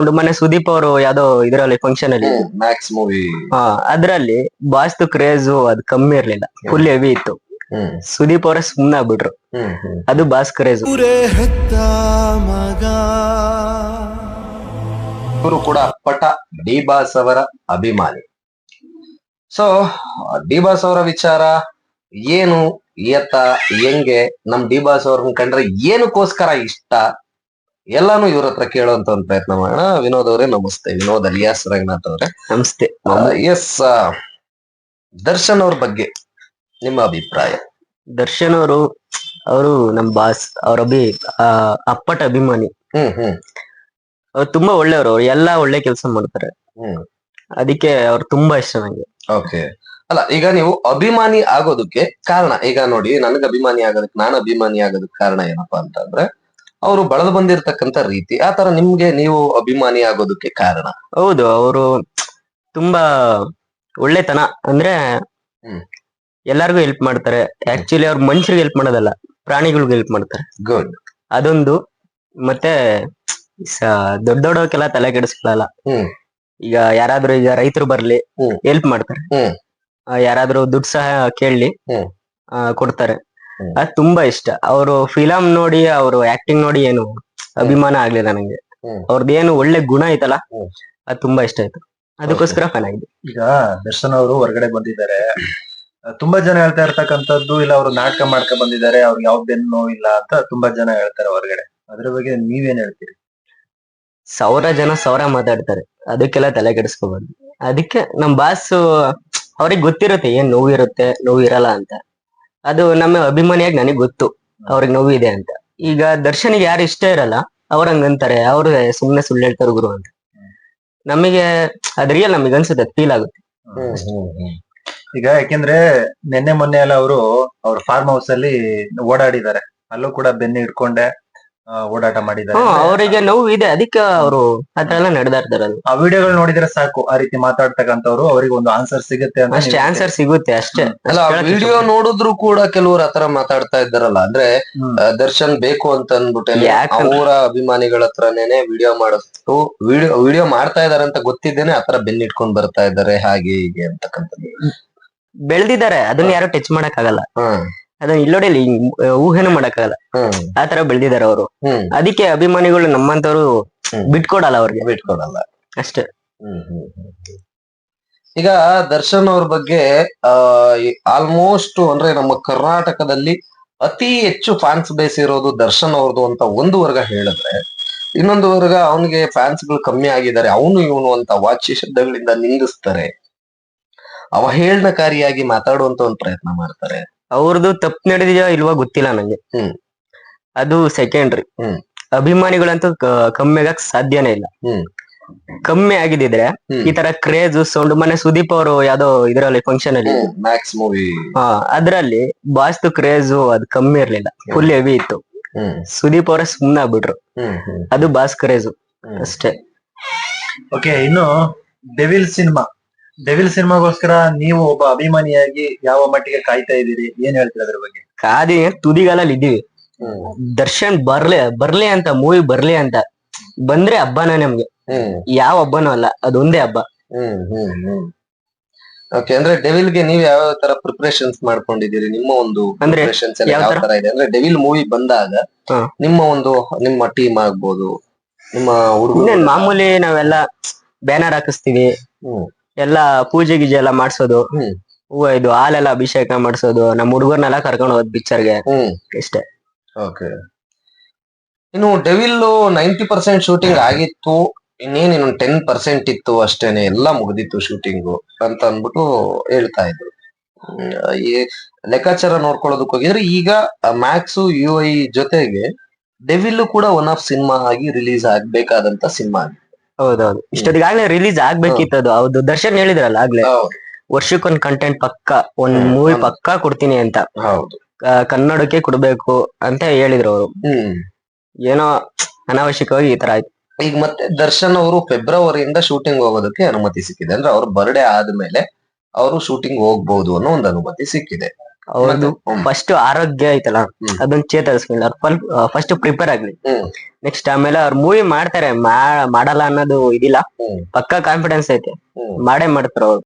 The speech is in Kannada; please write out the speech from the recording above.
ಒಂದು ಮೊನ್ನೆ ಸುದೀಪ್ ಅವರು ಯಾವ್ದೋ ಇದ್ರಲ್ಲಿ ಫಂಕ್ಷನ್ ಅಲ್ಲಿ ಮ್ಯಾಕ್ಸ್ ಮೂವಿ ಹಾ ಅದ್ರಲ್ಲಿ ಬಾಸ್ತು ಕ್ರೇಜು ಅದ್ ಕಮ್ಮಿ ಇರ್ಲಿಲ್ಲ, ಫುಲ್ ಹೆವಿ ಇತ್ತು. ಸುದೀಪ್ ಅವರೇ ಸುಮ್ನೆ ಆಗ್ಬಿಟ್ರು. ಅದು ಬಾಸ್ ಕ್ರೇಜು. ಇವರು ಕೂಡ ಅಪ್ಪಟ ಡಿ ಬಾಸ್ ಅವರ ಅಭಿಮಾನಿ. ಸೊ ಡಿ ಬಾಸ್ ಅವರ ವಿಚಾರ ಏನು, ಎತ್ತ ಹೆಂಗೆ, ನಮ್ ಡಿ ಬಾಸ್ ಅವ್ರನ್ನ ಕಂಡ್ರೆ ಏನಕ್ಕೋಸ್ಕರ ಇಷ್ಟ, ಎಲ್ಲಾನು ಇವ್ರ ಹತ್ರ ಕೇಳುವಂತ ಒಂದು ಪ್ರಯತ್ನ ಮಾಡೋಣ. ವಿನೋದ್ ಅವರೇ ನಮಸ್ತೆ. ವಿನೋದ್ ಅಲಿಯಾಸ್ ರಂಗನಾಥ್ ಅವರೇ ನಮಸ್ತೆ. ಎಸ್, ದರ್ಶನ್ ಅವ್ರ ಬಗ್ಗೆ ನಿಮ್ಮ ಅಭಿಪ್ರಾಯ? ದರ್ಶನ್ ಅವರು ನಮ್ ಬಾಸ್, ಅವ್ರ ಅಪ್ಪಟ ಅಭಿಮಾನಿ. ಅವ್ರು ತುಂಬಾ ಒಳ್ಳೆಯವರು, ಅವ್ರು ಎಲ್ಲಾ ಒಳ್ಳೆ ಕೆಲಸ ಮಾಡ್ತಾರೆ. ಅದಕ್ಕೆ ಅವ್ರು ತುಂಬಾ ಇಷ್ಟ ನಂಗೆ. ಓಕೆ, ಅಲ್ಲ ಈಗ ನೀವು ಅಭಿಮಾನಿ ಆಗೋದಕ್ಕೆ ಕಾರಣ, ಈಗ ನೋಡಿ ನನಗ್ ಅಭಿಮಾನಿ ಆಗೋದಕ್ಕೆ, ನಾನು ಅಭಿಮಾನಿ ಆಗೋದಕ್ಕೆ ಕಾರಣ ಏನಪ್ಪಾ ಅಂತಂದ್ರೆ ಅವರು ಬಳದು ಬಂದಿರತಕ್ಕಂತ ರೀತಿ, ಆತರ ನಿಮ್ಗೆ ನೀವು ಅಭಿಮಾನಿ ಆಗೋದಕ್ಕೆ ಕಾರಣ? ಹೌದು, ಅವರು ತುಂಬಾ ಒಳ್ಳೆತನ ಅಂದ್ರೆ ಎಲ್ಲಾರ್ಗು ಹೆಲ್ಪ್ ಮಾಡ್ತಾರೆ. ಆಕ್ಚುಲಿ ಅವ್ರು ಮನುಷ್ಯರಿಗೆ ಹೆಲ್ಪ್ ಮಾಡೋದಲ್ಲ, ಪ್ರಾಣಿಗಳಿಗೆ ಹೆಲ್ಪ್ ಮಾಡ್ತಾರೆ. ಗುಡ್. ಅದೊಂದು. ಮತ್ತೆ ದೊಡ್ಡ ದೊಡ್ಡವಕ್ಕೆಲ್ಲ ತಲೆ ಕೆಡಿಸ್ಕೊಳ್ಳಲ್ಲ. ಈಗ ಯಾರಾದ್ರೂ ಈಗ ರೈತರು ಬರ್ಲಿ ಹೆಲ್ಪ್ ಮಾಡ್ತಾರೆ, ಯಾರಾದ್ರೂ ದುಡ್ಡು ಸಹ ಕೇಳಲಿ ಕೊಡ್ತಾರೆ. ಅದ್ ತುಂಬಾ ಇಷ್ಟ. ಅವರು ಫಿಲಂ ನೋಡಿ, ಅವರು ಆಕ್ಟಿಂಗ್ ನೋಡಿ ಏನು ಅಭಿಮಾನ ಆಗ್ಲಿಲ್ಲ ನಂಗೆ. ಅವ್ರದ್ದೇನು ಒಳ್ಳೆ ಗುಣ ಐತಲ್ಲ, ಅದ್ ತುಂಬಾ ಇಷ್ಟ ಆಯ್ತು. ಅದಕ್ಕೋಸ್ಕರ ಫ್ಯಾನ್ ಆಗಿದೆ. ಈಗ ದರ್ಶನ್ ಅವರು ಹೊರಗಡೆ ಬಂದಿದ್ದಾರೆ, ತುಂಬಾ ಜನ ಹೇಳ್ತಾ ಇರ್ತಕ್ಕಂಥದ್ದು, ಇಲ್ಲ ಅವರು ನಾಟಕ ಮಾಡ್ಕ ಬಂದಿದ್ದಾರೆ, ಅವ್ರಿಗೆ ಯಾವ ಬೆನ್ನು ಇಲ್ಲ ಅಂತ ತುಂಬಾ ಜನ ಹೇಳ್ತಾರೆ ಹೊರಗಡೆ. ಅದ್ರ ಬಗ್ಗೆ ನೀವೇನ್ ಹೇಳ್ತೀರಿ? ಸಾವಿರ ಜನ ಸಾವಿರ ಮಾತಾಡ್ತಾರೆ, ಅದಕ್ಕೆಲ್ಲ ತಲೆ ಕೆಡಿಸ್ಕೋಬಾರ್ದು. ಅದಕ್ಕೆ ನಮ್ ಬಾಸ್ ಅವ್ರಿಗೆ ಗೊತ್ತಿರುತ್ತೆ ಏನ್ ನೋವು ಇರುತ್ತೆ, ನೋವು ಇರಲ್ಲ ಅಂತ. ಅದು ನಮ್ಮ ಅಭಿಮಾನಿಯಾಗಿ ನನಗ್ ಗೊತ್ತು ಅವ್ರಿಗೆ ನೋವು ಇದೆ ಅಂತ. ಈಗ ದರ್ಶನ್ಗೆ ಯಾರು ಇಷ್ಟ ಇರಲ್ಲ, ಅವ್ರ ಹಂಗಂತಾರೆ, ಅವ್ರು ಸುಮ್ನೆ ಸುಳ್ಳು ಹೇಳ್ತಾರೆ ಗುರು ಅಂತ. ನಮಗೆ ಅದ್ ರಿಯಲ್, ನಮಗೆ ಅನ್ಸುತ್ತೆ, ಫೀಲ್ ಆಗುತ್ತೆ. ಈಗ ಯಾಕೆಂದ್ರೆ ನಿನ್ನೆ ಮೊನ್ನೆ ಎಲ್ಲ ಅವರು ಅವ್ರ ಫಾರ್ಮ್ ಹೌಸ್ ಅಲ್ಲಿ ಓಡಾಡಿದ್ದಾರೆ, ಅಲ್ಲೂ ಕೂಡ ಬೆನ್ನು ಹಿಡ್ಕೊಂಡೆ ಓಡಾಟ ಮಾಡಿದ್ದಾರೆ. ಅವರಿಗೆ ನೋವು ಇದೆ, ಅದಕ್ಕೆ ಅವರು ಆತರ ಎಲ್ಲ ನಡೆದಾಡ್ತಾರಲ್ಲ. ಆ ವಿಡಿಯೋಗಳು ನೋಡಿದ್ರೆ ಸಾಕು, ಆ ರೀತಿ ಮಾತಾಡ್ತಕ್ಕಂಥವ್ರು ಅವ್ರಿಗೆ ಒಂದು ಆನ್ಸರ್ ಸಿಗುತ್ತೆ ಅಂತ. ಅಷ್ಟೇ, ಆನ್ಸರ್ ಸಿಗುತ್ತೆ ಅಷ್ಟೇ. ಅಲ್ಲ, ವಿಡಿಯೋ ನೋಡಿದ್ರು ಕೂಡ ಕೆಲವರು ಆತರ ಮಾತಾಡ್ತಾ ಇದ್ದಾರಲ್ಲ, ಅಂದ್ರೆ ದರ್ಶನ್ ಬೇಕು ಅಂತ ಅಂದ್ಬಿಟ್ಟೆ ಅವರ ಅಭಿಮಾನಿಗಳ ಹತ್ರನೇನೆ ವಿಡಿಯೋ ಮಾಡಿಸ್ತು, ವಿಡಿಯೋ ಮಾಡ್ತಾ ಇದಾರೆ ಅಂತ ಗೊತ್ತಿದ್ದೇನೆ ಆತರ ಬೆನ್ನಿಟ್ಕೊಂಡ್ ಬರ್ತಾ ಇದ್ದಾರೆ, ಹಾಗೆ ಹೀಗೆ ಅಂತಕ್ಕಂಥದ್ದು. ಬೆಳ್ದಿದ್ದಾರೆ, ಅದನ್ನ ಯಾರು ಟಚ್ ಮಾಡಕ್ ಆಗಲ್ಲ. ಅದನ್ನ ಇಲ್ಲೋಡಿ ಊಹೆನೂ ಮಾಡಕ್ಕಾಗಲ್ಲ, ಆತರ ಬೆಳ್ದಿದ್ದಾರೆ ಅವರು. ಅದಕ್ಕೆ ಅಭಿಮಾನಿಗಳು ನಮ್ಮಂತವ್ರು ಬಿಟ್ಕೊಡಲ್ಲ, ಅವ್ರಿಗೆ ಬಿಟ್ಕೊಡಲ್ಲ ಅಷ್ಟೇ. ಈಗ ದರ್ಶನ್ ಅವ್ರ ಬಗ್ಗೆ ಆಲ್ಮೋಸ್ಟ್ ಅಂದ್ರೆ ನಮ್ಮ ಕರ್ನಾಟಕದಲ್ಲಿ ಅತಿ ಹೆಚ್ಚು ಫ್ಯಾನ್ಸ್ ಬೇಸ್ ಇರೋದು ದರ್ಶನ್ ಅವ್ರದ್ದು ಅಂತ ಒಂದು ವರ್ಗ ಹೇಳಿದ್ರೆ, ಇನ್ನೊಂದು ವರ್ಗ ಅವನಿಗೆ ಫ್ಯಾನ್ಸ್ ಗಳು ಕಮ್ಮಿ ಆಗಿದ್ದಾರೆ, ಅವನು ಇವನು ಅಂತ ವಾಚ್ಯ ಶಬ್ದಗಳಿಂದ ನಿಂದಿಸ್ತಾರೆ, ಅವಹೇಳನಕಾರಿಯಾಗಿ ಮಾತಾಡುವಂತ ಒಂದು ಪ್ರಯತ್ನ ಮಾಡ್ತಾರೆ. ಅವ್ರದ್ದು ತಪ್ಪು ನಡೆದಿದೆಯೋ ಇಲ್ವಾ ಗೊತ್ತಿಲ್ಲ ನಂಗೆ, ಅದು ಸೆಕೆಂಡ್ರಿ. ಅಭಿಮಾನಿಗಳಂತೂ ಕಮ್ಮಿ ಆಗಕ್ ಸಾಧ್ಯನೇ ಇಲ್ಲ. ಕಮ್ಮಿ ಆಗಿದ್ರೆ ಈ ತರ ಕ್ರೇಜ್ ಸೌಂಡ್, ಮೊನ್ನೆ ಸುದೀಪ್ ಅವರು ಯಾವ್ದೋ ಇದ್ರಲ್ಲಿ ಫಂಕ್ಷನ್ ಅಲ್ಲಿ ಮ್ಯಾಕ್ಸ್ ಮೂವಿ ಅದ್ರಲ್ಲಿ ಬಾಸ್ತು ಕ್ರೇಜು ಅದ್ ಕಮ್ಮಿ ಇರ್ಲಿಲ್ಲ, ಫುಲ್ ಹೆವಿ ಇತ್ತು. ಸುದೀಪ್ ಅವರೇ ಸುಮ್ನೆ ಆಗ್ಬಿಟ್ರು. ಅದು ಬಾಸ್ ಕ್ರೇಜು ಅಷ್ಟೇ. ಓಕೆ, ಇನ್ನು ಡೆವಿಲ್ ಸಿನಿಮಾಗೋಸ್ಕರ ನೀವು ಒಬ್ಬ ಅಭಿಮಾನಿಯಾಗಿ ಯಾವ ಮಟ್ಟಿಗೆ ಕಾಯ್ತಾ ಇದ್ದೀರಿ, ಏನ್ ಹೇಳ್ತೀರಿ ಅದ್ರ ಬಗ್ಗೆ? ಕಾದಿ ತುದಿಗಾಲಲ್ಲಿ ಇದ್ದೀವಿ. ದರ್ಶನ್ ಬರ್ಲಿ ಅಂತ, ಮೂವಿ ಬರ್ಲಿ ಅಂತ ಬಂದ್ರೆ ಹಬ್ಬನ ನಮ್ಗೆ. ಯಾವ ಹಬ್ಬನೂ ಅಲ್ಲ, ಅದೊಂದೇ ಹಬ್ಬ. ಓಕೆ, ಅಂದ್ರೆ ಡೆವಿಲ್ಗೆ ನೀವು ಯಾವ ತರ ಪ್ರಿಪರೇಷನ್ಸ್ ಮಾಡ್ಕೊಂಡಿದ್ದೀರಿ? ನಿಮ್ಮ ಒಂದು ಪ್ರಿಪರೇಷನ್ಸ್ ಎಲ್ಲ ಯಾವ ತರ ಇದೆ? ಅಂದ್ರೆ ಡೆವಿಲ್ ಮೂವಿ ಬಂದಾಗ ನಿಮ್ಮ ಟೀಮ್ ಆಗ್ಬೋದು, ನಿಮ್ಮ ಹುಡುಗರು ಮಾಮೂಲಿ ನಾವೆಲ್ಲ ಬ್ಯಾನರ್ ಹಾಕಿಸ್ತೀವಿ, ಎಲ್ಲಾ ಪೂಜೆ ಗೀಜೆ ಎಲ್ಲ ಮಾಡ್ಸೋದು, ಇದು ಹಾಲೆಲ್ಲ ಅಭಿಷೇಕ ಮಾಡ್ಸೋದು, ನಮ್ಮ ಹುಡುಗರ್ನೆಲ್ಲ ಕರ್ಕೊಂಡು ಹೋದ್ ಪಿಕ್ಚರ್ಗೆ, ಇಷ್ಟೇ. ಓಕೆ, ಇನ್ನು ಡೆವಿಲ್ 90% ಶೂಟಿಂಗ್ ಆಗಿತ್ತು, ಇನ್ನೇನು 10% ಇತ್ತು ಅಷ್ಟೇನೆ, ಎಲ್ಲ ಮುಗ್ದಿತ್ತು ಶೂಟಿಂಗು ಅಂತ ಅಂದ್ಬಿಟ್ಟು ಹೇಳ್ತಾ ಇದ್ರು. ಈ ಲೆಕ್ಕಾಚಾರ ನೋಡ್ಕೊಳ್ಳೋದಕ್ಕೆ ಹೋಗಿದ್ರೆ ಈಗ ಮ್ಯಾಕ್ಸ್ UI ಜೊತೆಗೆ ಡೆವಿಲ್ ಕೂಡ ಒನ್ ಆಫ್ ಸಿನಿಮಾ ಆಗಿ ರಿಲೀಸ್ ಆಗ್ಬೇಕಾದಂತ ಸಿನಿಮಾ. ಹೌದೌದು, ಇಷ್ಟೊತ್ತಿಗಾಗ್ಲೇ ರಿಲೀಸ್ ಆಗ್ಬೇಕಿತ್ತು ಅದು. ಹೌದು, ದರ್ಶನ್ ಹೇಳಿದ್ರಲ್ಲ ಆಗ್ಲೇ, ವರ್ಷಕ್ಕೊಂದ್ ಕಂಟೆಂಟ್ ಪಕ್ಕ, ಒಂದ್ ಮೂವಿ ಪಕ್ಕ ಕೊಡ್ತೀನಿ ಅಂತ. ಹೌದು, ಕನ್ನಡಕ್ಕೆ ಕೊಡ್ಬೇಕು ಅಂತ ಹೇಳಿದ್ರು ಅವರು. ಏನೋ ಅನಾವಶ್ಯಕವಾಗಿ ಈ ತರ ಆಯ್ತು. ಈಗ ಮತ್ತೆ ದರ್ಶನ್ ಅವರು ಫೆಬ್ರವರಿಯಿಂದ ಶೂಟಿಂಗ್ ಹೋಗೋದಕ್ಕೆ ಅನುಮತಿ ಸಿಕ್ಕಿದೆ, ಅಂದ್ರೆ ಅವ್ರ ಬರ್ಡೇ ಆದ್ಮೇಲೆ ಅವರು ಶೂಟಿಂಗ್ ಹೋಗ್ಬಹುದು ಅನ್ನೋ ಒಂದು ಅನುಮತಿ ಸಿಕ್ಕಿದೆ. ಅವ್ರದ್ದು ಮತ್ತೆ? ಫಸ್ಟ್ ಆರೋಗ್ಯ ಐತಲ್ಲ ಅದನ್ನ ಚೇತರಿಸ್ಕೊಳ್ಳಿ. ಅವ್ರು ಫಸ್ಟ್ ಪ್ರಿಪೇರ್ ಆಗ್ಲಿ. ನೆಕ್ಸ್ಟ್ ಆಮೇಲೆ ಅವ್ರ ಮೂವಿ ಮಾಡ್ತಾರೆ, ಮಾಡಲ್ಲ ಅನ್ನೋದು ಇದಿಲ್ಲ. ಪಕ್ಕಾ ಕಾನ್ಫಿಡೆನ್ಸ್ ಐತೆ, ಮಾಡೇ ಮಾಡ್ತಾರ ಅವ್ರು.